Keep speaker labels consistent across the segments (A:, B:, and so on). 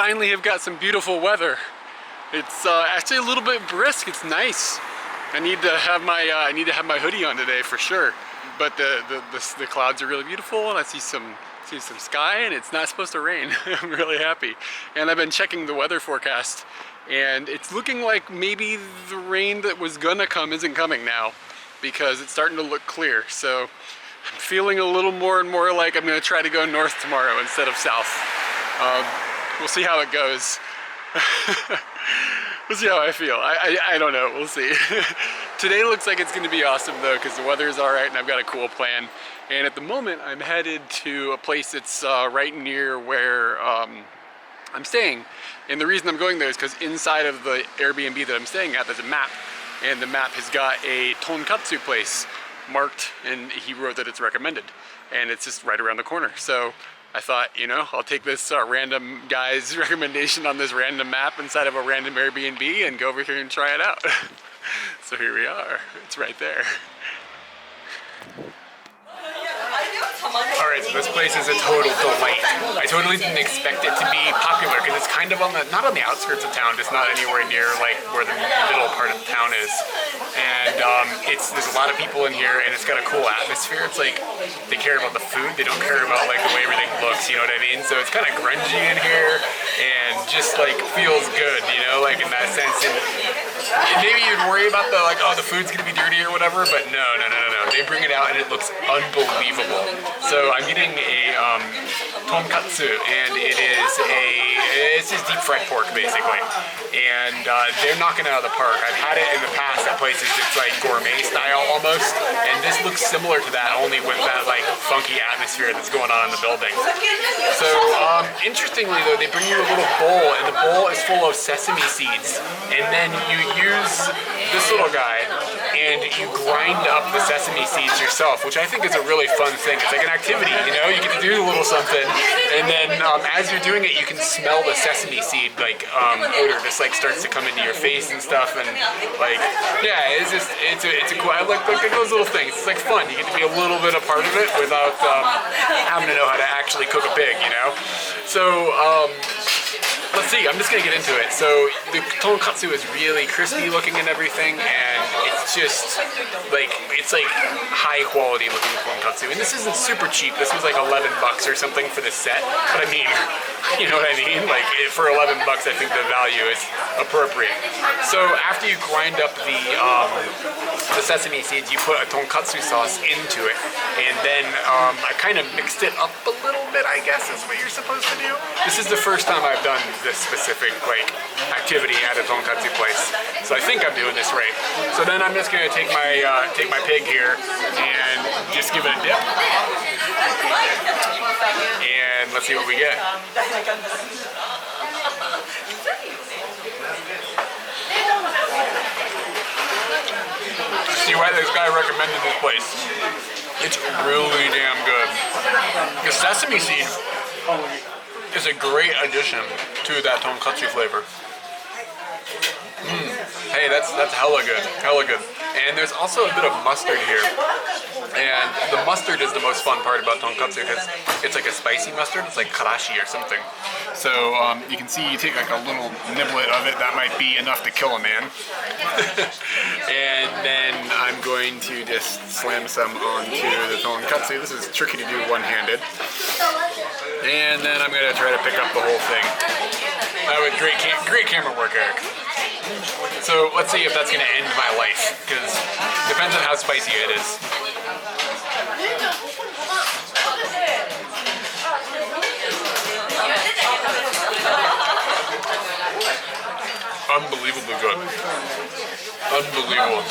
A: finally have got some beautiful weather. It's actually a little bit brisk. It's nice. I need to have my hoodie on today for sure. But the clouds are really beautiful, and I see some sky, and it's not supposed to rain. I'm really happy. And I've been checking the weather forecast, and it's looking like maybe the rain that was gonna come isn't coming now, because it's starting to look clear. So I'm feeling a little more and more like I'm gonna try to go north tomorrow instead of south. We'll see how it goes. We'll see how I feel. I don't know, we'll see. Today looks like it's gonna be awesome though, because the weather is all right and I've got a cool plan. And at the moment, I'm headed to a place that's right near where I'm staying. And the reason I'm going there is because inside of the Airbnb that I'm staying at, there's a map. And the map has got a Tonkatsu place marked, and he wrote that it's recommended. And it's just right around the corner. So I thought, you know, I'll take this random guy's recommendation on this random map inside of a random Airbnb and go over here and try it out. So here we are. It's right there. Alright, so this place is a total delight. I totally didn't expect it to be popular because it's kind of on the, not on the outskirts of town, just not anywhere near like where the middle part of the town is. And there's a lot of people in here, and it's got a cool atmosphere. It's like they care about the food, they don't care about like the way everything looks, you know what I mean? So it's kind of grungy in here and just like feels good, you know, like in that sense. And maybe you'd worry about the like, oh, the food's gonna be dirty or whatever, but no. They bring it out and it looks unbelievable. So I'm getting a Tonkatsu, and it's just deep fried pork basically. And they're knocking it out of the park. I've had it in the past at places that's like gourmet style almost, and this looks similar to that, only with that like funky atmosphere that's going on in the building. So interestingly though, they bring you a little bowl, and the bowl is full of sesame seeds, and then you use this little guy and you grind up the sesame seeds yourself, which I think is a really fun thing. It's like an activity, you know, you get to do a little something, and then as you're doing it, you can smell the sesame seed like odor just like starts to come into your face and stuff, and like, yeah, it's a cool, I like those little things. It's like fun. You get to be a little bit a part of it without having to know how to actually cook a pig, you know? So, let's see, I'm just gonna get into it. So the tonkatsu is really crispy looking and everything, and it's just like, it's like high quality looking tonkatsu. And this isn't super cheap. This was like 11 bucks or something for this set. But I mean, you know what I mean? Like for 11 bucks, I think the value is appropriate. So after you grind up the sesame seeds, you put a tonkatsu sauce into it. And then I kind of mixed it up a little bit, I guess is what you're supposed to do. This is the first time I've done this specific like activity at a tonkatsu place, so I think I'm doing this right. So then I'm just gonna take my pig here and just give it a dip, and let's see what we get. See why this guy recommended this place. It's really damn good. The sesame seed is a great addition to that tonkatsu flavor. Hey, that's hella good. And there's also a bit of mustard here. And the mustard is the most fun part about tonkatsu because it's like a spicy mustard. It's like karashi or something. So you can see you take like a little niblet of it. That might be enough to kill a man. And then I'm going to just slam some onto the tonkatsu. This is tricky to do one-handed. And then I'm gonna try to pick up the whole thing. That was great camera work, Eric. So let's see if that's gonna end my life, because it depends on how spicy it is. Unbelievably good. Unbelievable.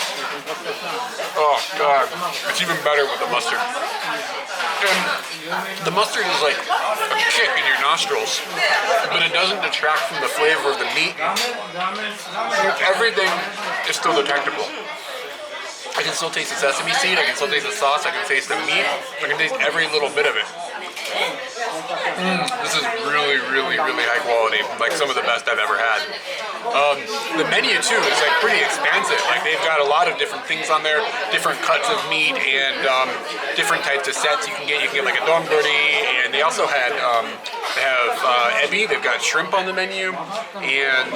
A: Oh God, it's even better with the mustard. And the mustard is like a kick in your nostrils, but it doesn't detract from the flavor of the meat. Everything is still detectable. I can still taste the sesame seed, I can still taste the sauce, I can taste the meat, I can taste every little bit of it. This is really high quality, like some of the best I've ever had. The menu too is like pretty expansive. Like they've got a lot of different things on there, different cuts of meat and different types of sets you can get. You can get like a donburi, and they also had they have ebi. They've got shrimp on the menu, and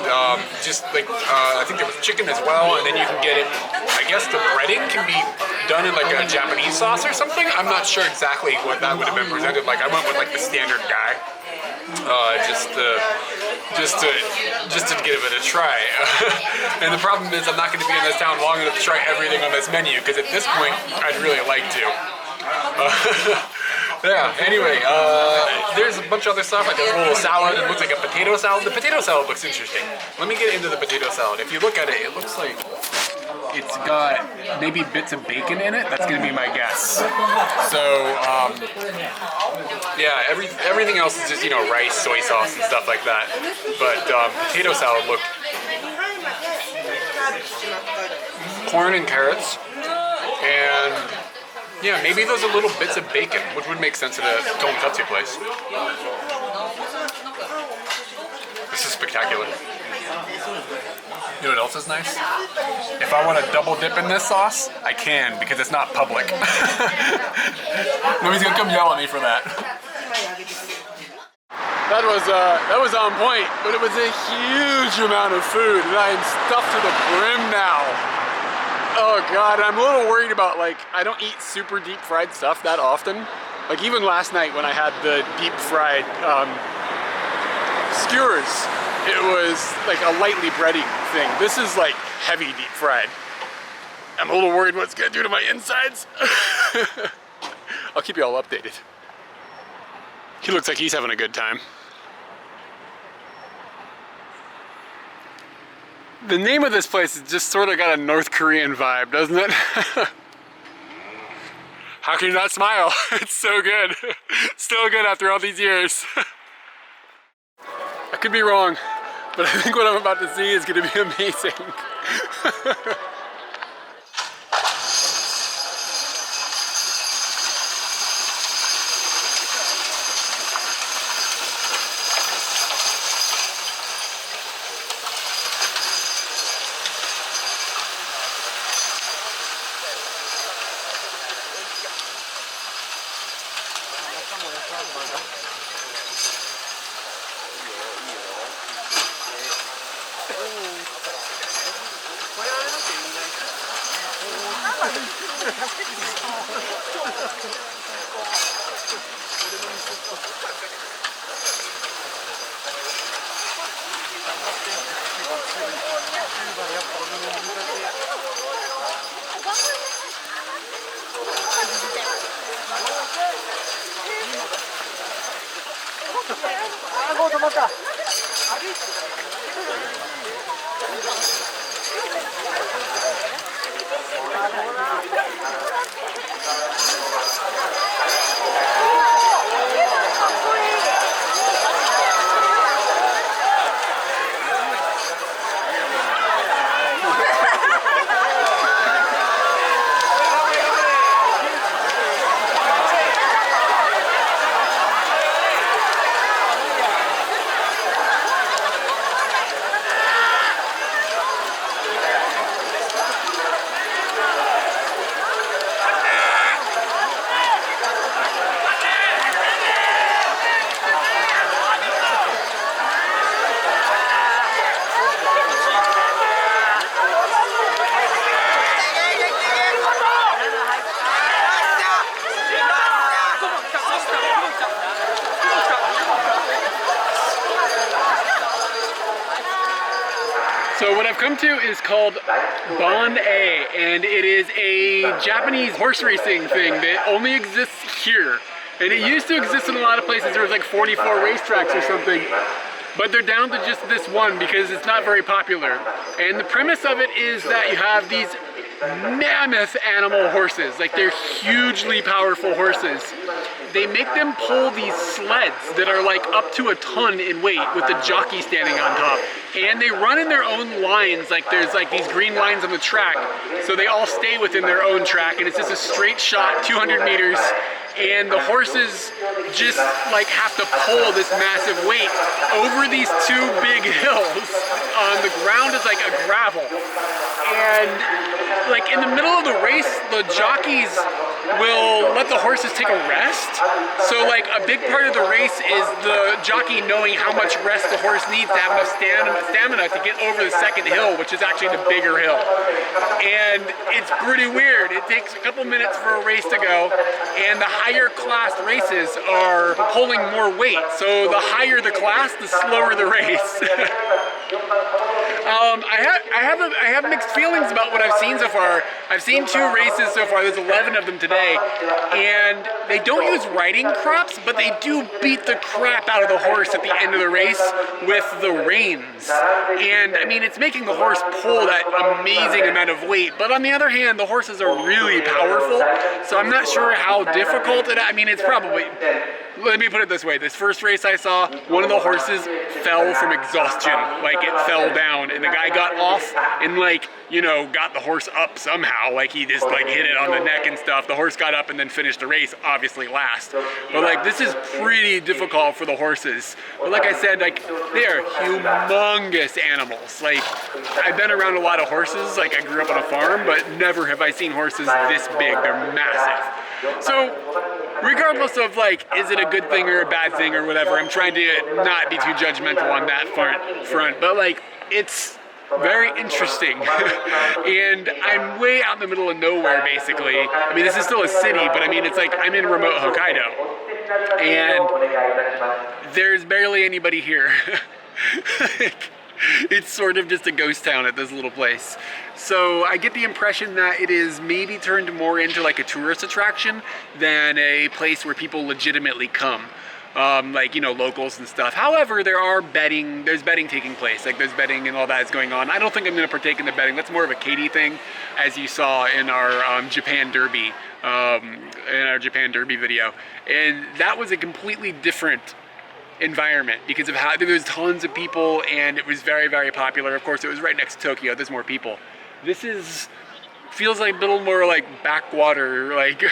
A: just like I think there was chicken as well. And then you can get it. I guess the breading can be done in like a Japanese sauce or something. I'm not sure exactly what that would have been presented like. I went with like the standard guy. Just to give it a try. And the problem is I'm not going to be in this town long enough to try everything on this menu, because at this point I'd really like to. Yeah, anyway, there's a bunch of other stuff, like there's a little salad. It looks like a potato salad. The potato salad looks interesting. Let me get into the potato salad. If you look at it, it looks like it's got maybe bits of bacon in it. That's gonna be my guess. So, yeah, everything else is just, you know, rice, soy sauce, and stuff like that. But potato salad looked corn and carrots, and yeah, maybe those are little bits of bacon, which would make sense at a Tonkatsu place. This is spectacular. You know what else is nice? If I want to double dip in this sauce, I can, because it's not public. Nobody's gonna come yell at me for that. That was on point, but it was a huge amount of food, and I am stuffed to the brim now. Oh God, I'm a little worried about, like, I don't eat super deep fried stuff that often. Like even last night when I had the deep fried skewers, it was like a lightly bready thing. This is like heavy deep fried. I'm a little worried what it's gonna do to my insides. I'll keep you all updated. He looks like he's having a good time. The name of this place has just sort of got a North Korean vibe, doesn't it? How can you not smile? It's so good. Still good after all these years. I could be wrong, but I think what I'm about to see is going to be amazing. So what I've come to is called Bond A, and it is a Japanese horse racing thing that only exists here. And it used to exist in a lot of places. There was like 44 racetracks or something, but they're down to just this one because it's not very popular. And the premise of it is that you have these mammoth animal horses, like they're hugely powerful horses. They make them pull these sleds that are like up to a ton in weight with the jockey standing on top. And they run in their own lines, like there's like these green lines on the track, so they all stay within their own track, and it's just a straight shot, 200 meters, and the horses just like have to pull this massive weight over these two big hills. The ground is like a gravel, and like in the middle of the race, the jockeys will let the horses take a rest. So like a big part of the race is the jockey knowing how much rest the horse needs to have enough stamina to get over the second hill, which is actually the bigger hill. And it's pretty weird. It takes a couple minutes for a race to go, and the higher class races are pulling more weight. So the higher the class, the slower the race. I have mixed feelings about what I've seen so far. I've seen 2 races so far. There's 11 of them today, and they don't use riding crops, but they do beat the crap out of the horse at the end of the race with the reins. And I mean, it's making the horse pull that amazing amount of weight. But on the other hand, the horses are really powerful, so I'm not sure how difficult it. I mean, it's probably. Let me put it this way, this first race I saw, one of the horses fell from exhaustion, like it fell down, and the guy got off and like, you know, got the horse up somehow, like he just like hit it on the neck and stuff. The horse got up and then finished the race, obviously last. But like, this is pretty difficult for the horses. But like I said, like, they are humongous animals. Like, I've been around a lot of horses, like I grew up on a farm, but never have I seen horses this big. They're massive. So, regardless of like, is it a good thing or a bad thing or whatever, I'm trying to not be too judgmental on that front, but like, it's very interesting. And I'm way out in the middle of nowhere, basically. I mean, this is still a city, but I mean, it's like, I'm in remote Hokkaido, and there's barely anybody here. It's sort of just a ghost town at this little place. So I get the impression that it is maybe turned more into like a tourist attraction than a place where people legitimately come. Like, you know, locals and stuff. However, there's betting taking place. Like, there's betting and all that is going on. I don't think I'm going to partake in the betting. That's more of a kyde thing, as you saw in our Japan Derby, video. And that was a completely different environment because of how there was tons of people, and it was very, very popular. Of course, it was right next to Tokyo. There's more people. This feels like a little more like backwater, like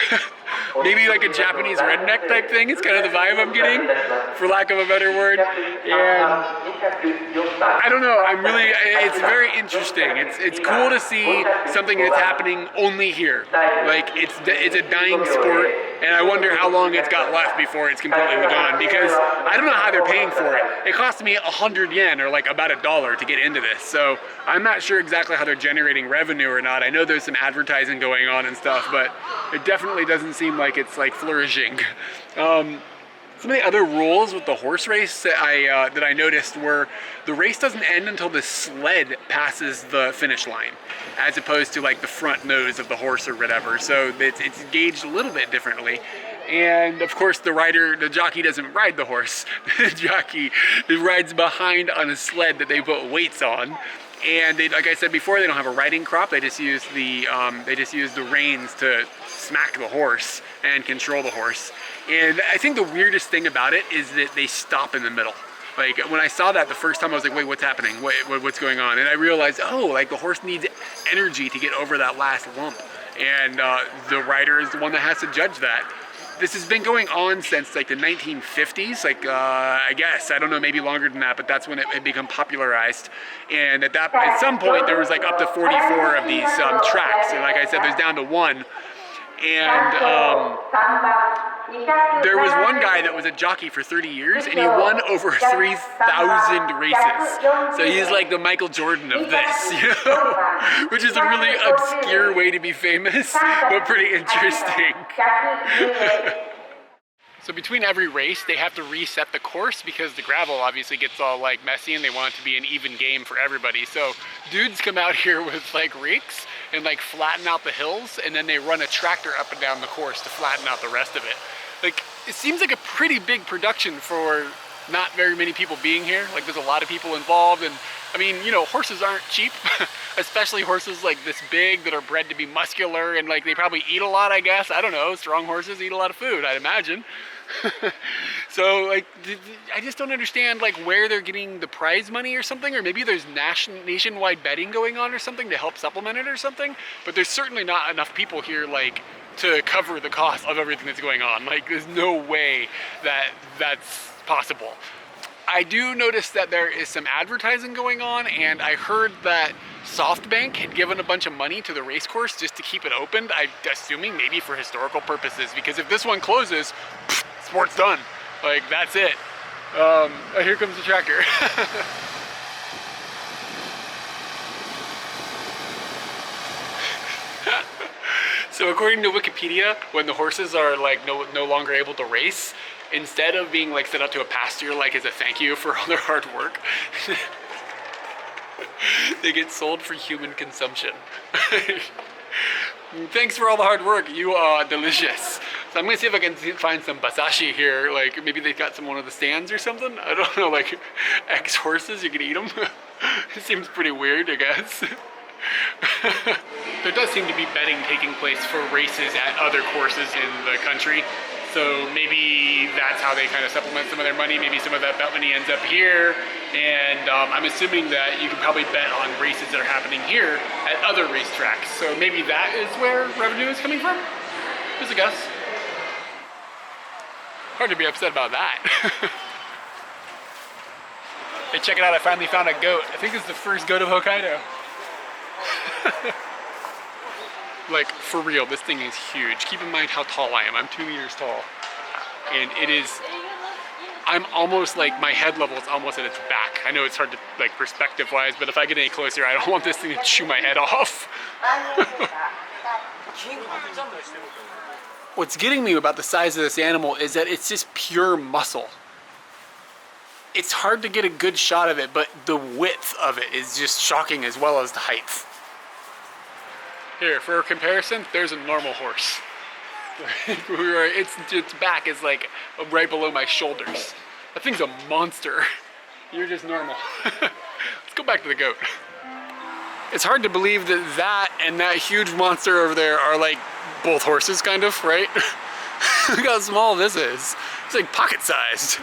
A: maybe like a Japanese redneck type thing. It's kind of the vibe I'm getting, for lack of a better word. And I don't know, it's very interesting. It's cool to see something that's happening only here. Like, it's a dying sport, and I wonder how long it's got left before it's completely gone, because I don't know how they're paying for it. It cost me 100 yen, or like about $1 to get into this, so I'm not sure exactly how they're generating revenue or not. I know there's some advertising going on and stuff, but it definitely doesn't seem like it's like flourishing. Some of the other rules with the horse race that I noticed were the race doesn't end until the sled passes the finish line, as opposed to like the front nose of the horse or whatever. So it's gauged a little bit differently. And of course, the jockey doesn't ride the horse. The jockey rides behind on a sled that they put weights on. And they, like I said before, they don't have a riding crop. They just use the reins to smack the horse and control the horse. And I think the weirdest thing about it is that they stop in the middle. Like, when I saw that the first time, I was like, wait, what's happening? What's going on? And I realized, oh, like the horse needs energy to get over that last lump. And the rider is the one that has to judge that. This has been going on since like the 1950s, like I guess, I don't know, maybe longer than that, but that's when it had become popularized. And at some point there was like up to 44 of these tracks, and like I said, there's down to 1. And there was one guy that was a jockey for 30 years, and he won over 3,000 races. So he's like the Michael Jordan of this, you know? Which is a really obscure way to be famous, but pretty interesting. So between every race, they have to reset the course because the gravel obviously gets all like messy, and they want it to be an even game for everybody. So dudes come out here with like rakes and like flatten out the hills, and then they run a tractor up and down the course to flatten out the rest of it. Like, it seems like a pretty big production for not very many people being here. Like, there's a lot of people involved, and I mean, you know, horses aren't cheap, especially horses like this big that are bred to be muscular, and like they probably eat a lot, I guess. I don't know, strong horses eat a lot of food, I'd imagine. So like, I just don't understand like where they're getting the prize money or something, or maybe there's nationwide betting going on or something to help supplement it or something, but there's certainly not enough people here like to cover the cost of everything that's going on. Like, there's no way that that's possible. I do notice that there is some advertising going on, and I heard that SoftBank had given a bunch of money to the race course just to keep it open. I'm assuming maybe for historical purposes, because if this one closes, sport's done. Like, that's it. Here comes the tractor. So according to Wikipedia, when the horses are like no longer able to race, instead of being like sent out to a pasture like as a thank you for all their hard work, they get sold for human consumption. Thanks for all the hard work, you are delicious. So I'm gonna see if I can find some basashi here, like maybe they've got one of the stands or something. I don't know, like ex-horses, you can eat them. It seems pretty weird, I guess. There does seem to be betting taking place for races at other courses in the country. So maybe that's how they kind of supplement some of their money. Maybe some of that bet money ends up here. And I'm assuming that you can probably bet on races that are happening here at other racetracks. So maybe that is where revenue is coming from? Just a guess. Hard to be upset about that. Hey, check it out, I finally found a goat. I think this is the first goat of Hokkaido. Like, for real, this thing is huge. Keep in mind how tall I am. I'm 2 meters tall. And it is, I'm almost like, my head level is almost at its back. I know it's hard to, like, perspective-wise, but if I get any closer, I don't want this thing to chew my head off. What's getting me about the size of this animal is that it's just pure muscle. It's hard to get a good shot of it, but the width of it is just shocking as well as the height. Here, for a comparison, there's a normal horse. Its back is like right below my shoulders. That thing's a monster. You're just normal. Let's go back to the goat. It's hard to believe that that and that huge monster over there are like both horses, kind of, right? Look how small this is. It's like pocket-sized.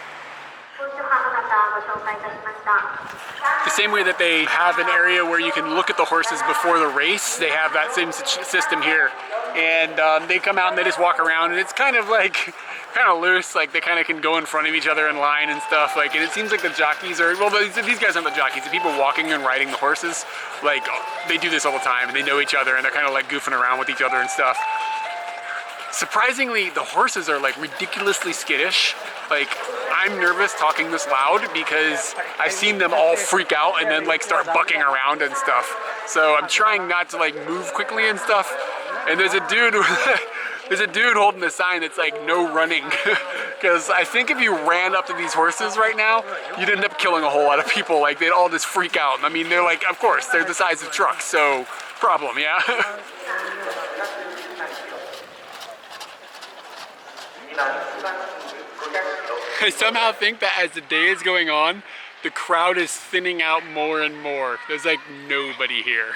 A: The same way that they have an area where you can look at the horses before the race, they have that same system here. And they come out and they just walk around, and it's kind of like, kind of loose, like they kind of can go in front of each other in line and stuff. Like, and it seems like the jockeys are, well, these guys aren't the jockeys, the people walking and riding the horses, like, they do this all the time, and they know each other, and they're kind of like goofing around with each other and stuff. Surprisingly, the horses are like ridiculously skittish. Like, I'm nervous talking this loud because I've seen them all freak out and then like start bucking around and stuff. So I'm trying not to like move quickly and stuff. And there's a dude holding a sign that's like no running. Because I think if you ran up to these horses right now, you'd end up killing a whole lot of people. Like, they'd all just freak out. I mean, they're like, of course, they're the size of trucks, so problem, yeah? I somehow think that as the day is going on, the crowd is thinning out more and more. There's like nobody here.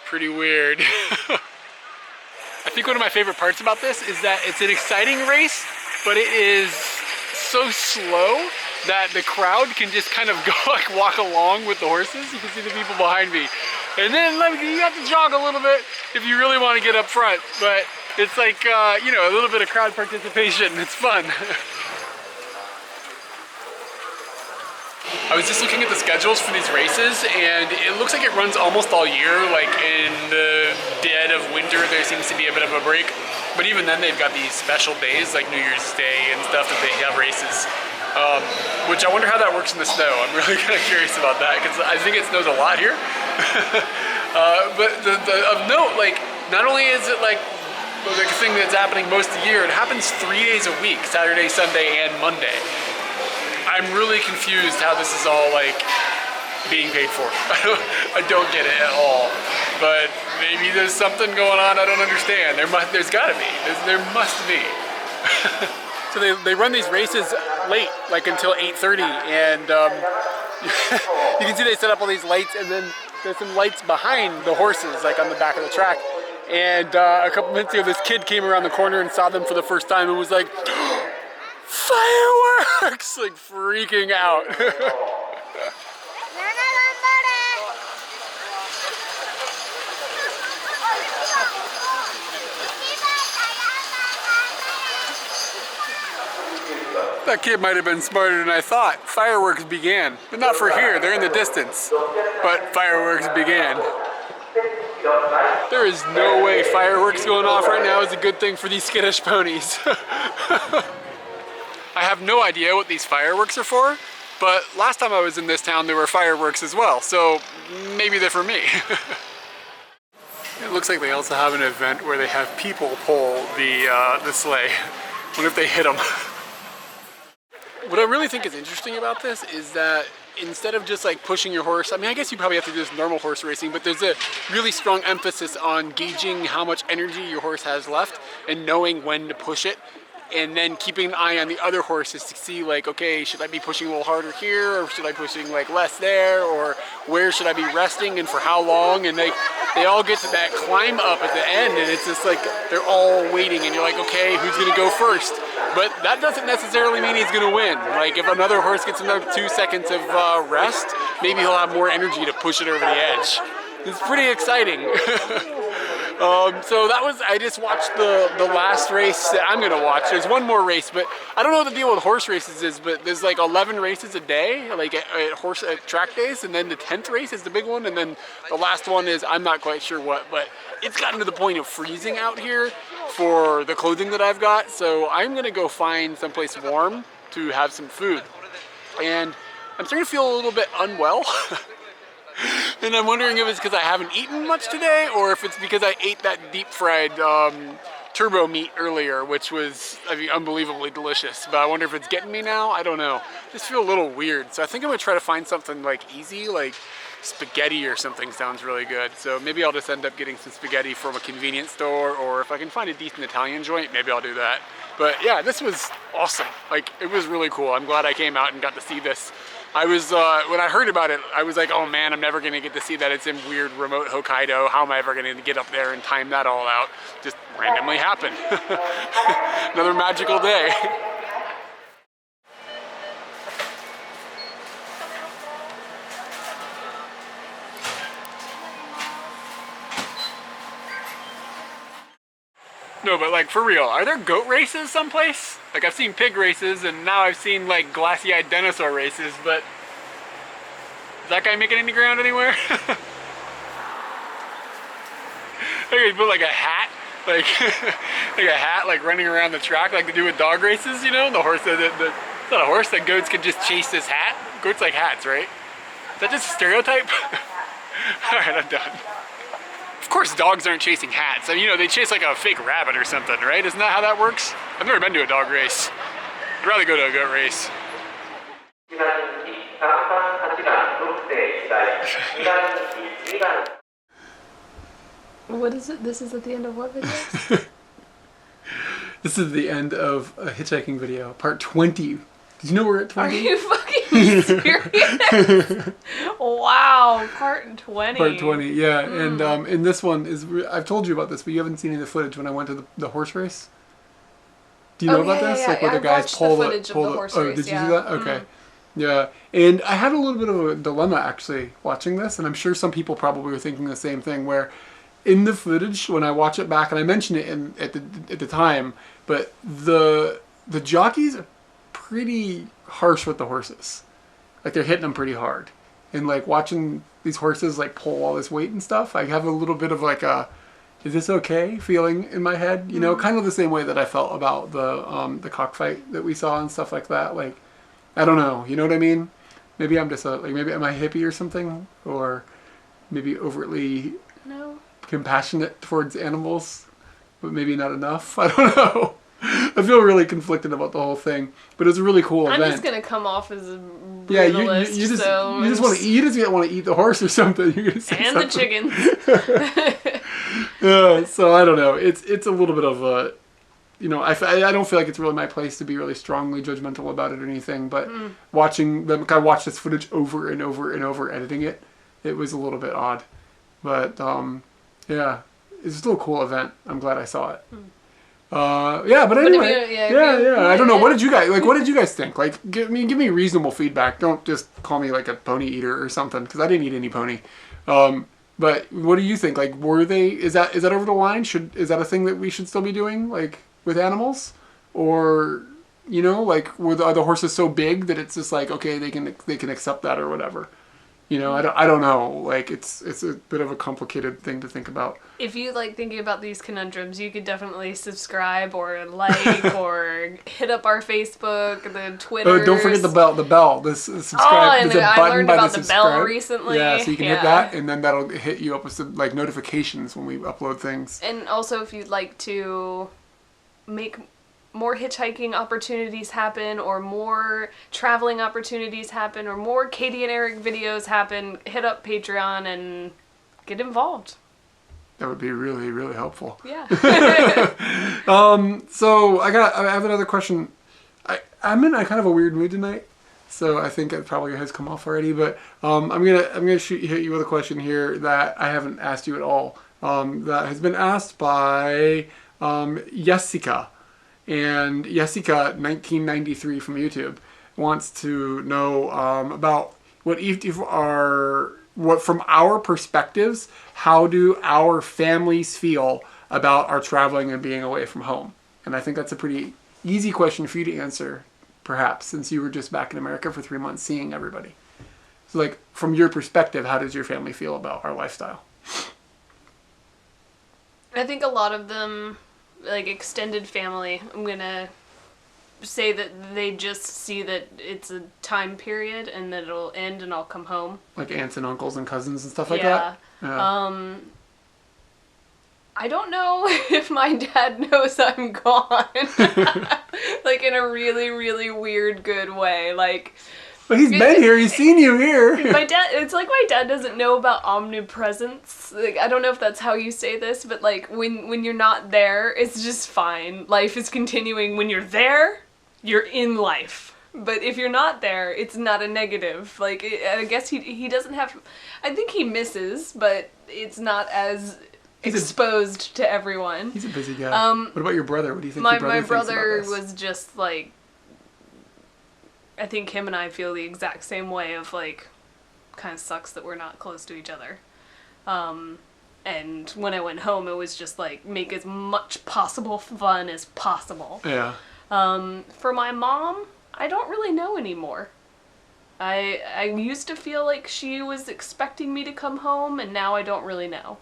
A: Pretty weird. I think one of my favorite parts about this is that it's an exciting race, but it is so slow that the crowd can just kind of go like walk along with the horses. You can see the people behind me. And then like, you have to jog a little bit if you really want to get up front, but it's like, you know, a little bit of crowd participation. It's fun. I was just looking at the schedules for these races, and it looks like it runs almost all year. Like, in the dead of winter, there seems to be a bit of a break. But even then, they've got these special days, like New Year's Day and stuff, that they have races. Which I wonder how that works in the snow. I'm really kind of curious about that, because I think it snows a lot here. But of note, like, not only is it like a thing that's happening most of the year, it happens 3 days a week, Saturday, Sunday, and Monday. I'm really confused how this is all like being paid for. I don't get it at all. But maybe there's something going on I don't understand. There's gotta be. There must be. So they run these races late, like until 8:30, and you can see they set up all these lights, and then there's some lights behind the horses, like on the back of the track. And a couple minutes ago, this kid came around the corner and saw them for the first time and was like, fireworks! Like freaking out. That kid might have been smarter than I thought. Fireworks began. But not for here, they're in the distance. But fireworks began. There is no way fireworks going off right now is a good thing for these skittish ponies. I have no idea what these fireworks are for, but last time I was in this town there were fireworks as well, so maybe they're for me. It looks like they also have an event where they have people pull the sleigh. I wonder if they hit them. What I really think is interesting about this is that instead of just like pushing your horse, I mean, I guess you probably have to do this normal horse racing, but there's a really strong emphasis on gauging how much energy your horse has left and knowing when to push it, and then keeping an eye on the other horses to see like, okay, should I be pushing a little harder here, or should I be pushing like less there, or where should I be resting and for how long? And they all get to that climb up at the end, and it's just like they're all waiting, and you're like, okay, who's gonna go first? But that doesn't necessarily mean he's gonna win. Like if another horse gets another 2 seconds of rest, maybe he'll have more energy to push it over the edge. It's pretty exciting. So that was, I just watched the last race that I'm gonna watch. There's one more race, but I don't know what the deal with horse races is, but there's like 11 races a day, like at track days, and then the 10th race is the big one, and then the last one is, I'm not quite sure what, but it's gotten to the point of freezing out here for the clothing that I've got, so I'm gonna go find someplace warm to have some food. And I'm starting to feel a little bit unwell. And I'm wondering if it's because I haven't eaten much today, or if it's because I ate that deep fried turbo meat earlier, which was, I mean, unbelievably delicious. But I wonder if it's getting me now. I don't know. I just feel a little weird. So I think I'm gonna try to find something like easy, like spaghetti or something sounds really good. So maybe I'll just end up getting some spaghetti from a convenience store, or if I can find a decent Italian joint, maybe I'll do that. But yeah, this was awesome. Like, it was really cool. I'm glad I came out and got to see this. I was, when I heard about it, I was like, oh man, I'm never gonna get to see that. It's in weird remote Hokkaido. How am I ever gonna get up there and time that all out? Just randomly happened. Another magical day. No, but like for real, are there goat races someplace? Like I've seen pig races, and now I've seen like glassy-eyed dinosaur races, but is that guy making any ground anywhere? They put like a hat, like like a hat, like running around the track, like they do with dog races, you know? The horse, it's not a horse. The goats can just chase this hat. Goats like hats, right? Is that just a stereotype? All right, I'm done. Of course dogs aren't chasing hats. I mean, you know, they chase like a fake rabbit or something, right? Isn't that how that works? I've never been to a dog race. I'd rather go to a goat race.
B: What is it? This is at the end of what video?
A: This is the end of a hitchhiking video, part 20. Did you know we're at 20?
B: Are you fucking serious? Wow, part 20.
A: Part 20, yeah. And in this one, I've told you about this, but you haven't seen any of the footage when I went to the horse race. Do you know about this?
B: Yeah,
A: like where the guys pull the
B: horse race.
A: Did you do that? Okay. Yeah. And I had a little bit of a dilemma actually watching this, and I'm sure some people probably were thinking the same thing, where in the footage, when I watch it back, and I mentioned it at the time, but the jockeys are pretty harsh with the horses. Like they're hitting them pretty hard. And like watching these horses like pull all this weight and stuff, I have a little bit of like a, is this okay feeling in my head? You know, kind of the same way that I felt about the cockfight that we saw and stuff like that. Like, I don't know, you know what I mean? Maybe I'm just like, maybe am I hippie or something? Or maybe overtly compassionate towards animals, but maybe not enough. I don't know. I feel really conflicted about the whole thing, but it's a really cool event.
B: I'm just gonna come off as a brutalist,
A: you just want to eat. You just want to eat the horse or something. You're gonna say
B: and
A: something.
B: The chickens.
A: Yeah, so I don't know. It's a little bit of a, you know, I don't feel like it's really my place to be really strongly judgmental about it or anything. But watching them, I watched this footage over and over and over, editing it. It was a little bit odd, but yeah, it's still a cool event. I'm glad I saw it. Yeah, but anyway, yeah. I don't know. What did you guys think? Like, give me reasonable feedback. Don't just call me like a pony eater or something, because I didn't eat any pony. But what do you think? Like, is that over the line? Is that a thing that we should still be doing, like with animals, or
C: you know, like were the horses so big that it's just like, okay, they can accept that or whatever. You know, I don't know. Like, it's a bit of a complicated thing to think about.
B: If you like thinking about these conundrums, you could definitely subscribe or like or hit up our Facebook, the Twitter.
C: Oh, don't forget the bell. This subscribe.
B: Oh, and
C: There's a
B: I
C: button
B: learned
C: by
B: about
C: the
B: the bell
C: subscribe.
B: recently.
C: Yeah, so you can hit that, and then that'll hit you up with some like notifications when we upload things.
B: And also, if you'd like to make more hitchhiking opportunities happen, or more traveling opportunities happen, or more Katie and Eric videos happen, hit up Patreon and get involved.
C: That would be really, really helpful.
B: Yeah.
C: So I have another question. I'm in a kind of a weird mood tonight, so I think it probably has come off already. But I'm gonna hit you with a question here that I haven't asked you at all. That has been asked by Jessica. And Jessica1993 from YouTube wants to know about what from our perspectives, how do our families feel about our traveling and being away from home? And I think that's a pretty easy question for you to answer, perhaps, since you were just back in America for 3 months seeing everybody. So, like, from your perspective, how does your family feel about our lifestyle?
B: I think a lot of them, like extended family, I'm gonna say that they just see that it's a time period and that it'll end and I'll come home. Like
C: aunts and uncles and cousins and stuff like that? Yeah.
B: I don't know if my dad knows I'm gone. Like in a really, really weird good way. Like,
C: but he's been here. He's seen you here.
B: It's like my dad doesn't know about omnipresence. Like, I don't know if that's how you say this, but like when you're not there, it's just fine. Life is continuing. When you're there, you're in life. But if you're not there, it's not a negative. Like, I guess he doesn't have. I think he misses, but it's not as exposed to everyone.
C: He's a busy guy. What about your brother? What do you think your brother thinks about this?
B: My brother was just like. I think him and I feel the exact same way of like, kind of sucks that we're not close to each other. And when I went home, it was just like, make as much possible fun as possible.
C: Yeah.
B: For my mom, I don't really know anymore. I used to feel like she was expecting me to come home, and now I don't really know.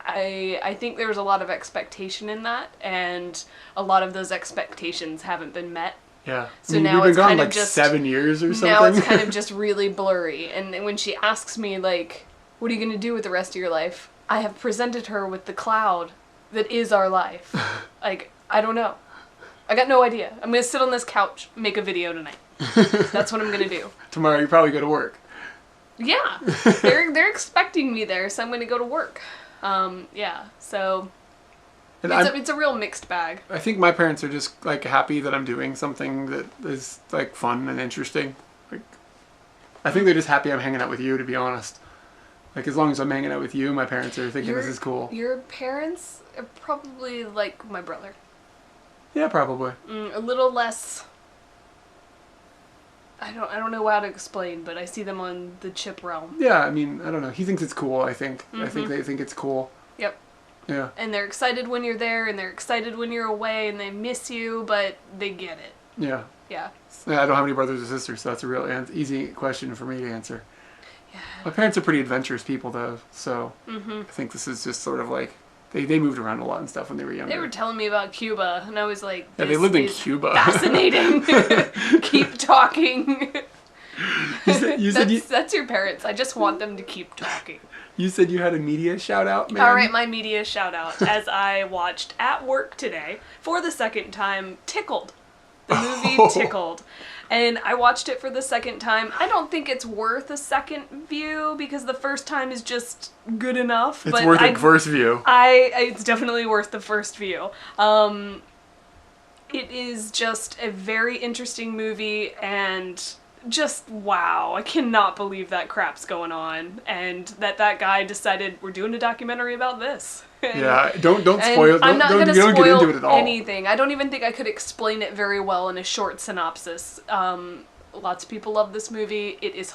B: I think there was a lot of expectation in that, and a lot of those expectations haven't been met.
C: Yeah.
B: So now
C: we've
B: it's
C: been gone
B: kind
C: like
B: of just
C: 7 years or something.
B: Now it's kind of just really blurry. And when she asks me, like, what are you going to do with the rest of your life? I have presented her with the cloud that is our life. Like, I don't know. I got no idea. I'm going to sit on this couch, make a video tonight. That's what I'm going to do.
C: Tomorrow you probably go to work.
B: Yeah. They're expecting me there, so I'm going to go to work. Yeah. So it's a real mixed bag.
C: I think my parents are just like happy that I'm doing something that is like fun and interesting. Like, I think they're just happy I'm hanging out with you, to be honest. Like, as long as I'm hanging out with you, my parents are thinking this is cool.
B: Your parents are probably like my brother.
C: Yeah, probably.
B: A little less. I don't know how to explain, but I see them on the chip realm.
C: Yeah, I mean, I don't know. He thinks it's cool, I think. I think they think it's cool.
B: Yep.
C: Yeah.
B: And they're excited when you're there, and they're excited when you're away, and they miss you, but they get it.
C: Yeah.
B: Yeah.
C: I don't have any brothers or sisters, so that's a real easy question for me to answer.
B: Yeah.
C: My parents are pretty adventurous people, though, so I think this is just sort of like, they moved around a lot and stuff when they were younger.
B: They were telling me about Cuba, and I was like,
C: yeah, they lived in Cuba.
B: Fascinating. Keep talking.
C: That's
B: your parents. I just want them to keep talking.
C: You said you had a media shout out, man?
B: All right, my media shout out. As I watched at work today, for the second time, Tickled. The movie Tickled. And I watched it for the second time. I don't think it's worth a second view because the first time is just good enough.
C: It's worth a first view.
B: It's definitely worth the first view. It is just a very interesting movie and just wow. I cannot believe that crap's going on and that guy decided we're doing a documentary about this.
C: Yeah, don't spoil.
B: I'm not going to
C: spoil
B: get into
C: it at all.
B: Anything. I don't even think I could explain it very well in a short synopsis. Lots of people love this movie. It is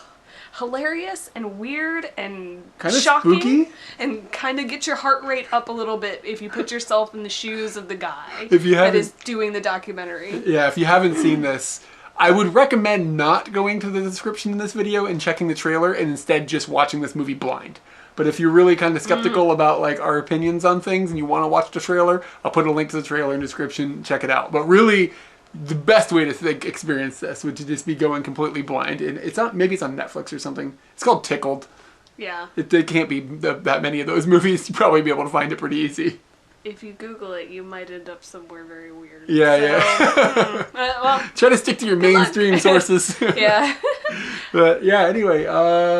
B: hilarious and weird and
C: Kinda
B: shocking.
C: spooky.
B: And kind of get your heart rate up a little bit if you put yourself in the shoes of the guy
C: If you
B: that
C: haven't-
B: is doing the documentary.
C: Yeah, if you haven't seen this, I would recommend not going to the description in this video and checking the trailer and instead just watching this movie blind. But if you're really kind of skeptical about like our opinions on things and you want to watch the trailer, I'll put a link to the trailer in the description. Check it out. But really, the best way to experience this would just be going completely blind. And it's not, maybe it's on Netflix or something. It's called Tickled.
B: Yeah.
C: There can't be that many of those movies. You'd probably be able to find it pretty easy.
B: If you Google it, you might end up somewhere very weird.
C: Yeah,
B: So,
C: yeah.
B: well,
C: Try to stick to your mainstream sources.
B: yeah.
C: But yeah, anyway,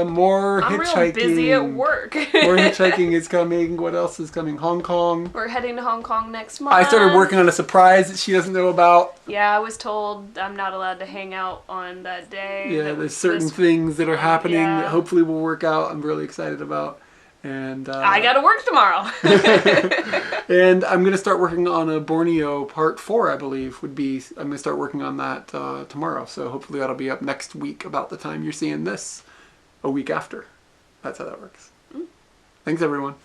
C: more
B: I'm
C: hitchhiking.
B: real busy at work.
C: More hitchhiking is coming. What else is coming? Hong Kong.
B: We're heading to Hong Kong next month.
C: I started working on a surprise that she doesn't know about.
B: Yeah, I was told I'm not allowed to hang out on that day.
C: Yeah,
B: That
C: there's
B: was
C: certain
B: this-
C: things that are happening
B: Yeah.
C: that hopefully will work out. I'm really excited about. And
B: I gotta work tomorrow.
C: and I'm gonna start working on a Borneo Part 4, I believe I'm gonna start working on that tomorrow. So hopefully that'll be up next week about the time you're seeing this, a week after. That's how that works. Thanks everyone.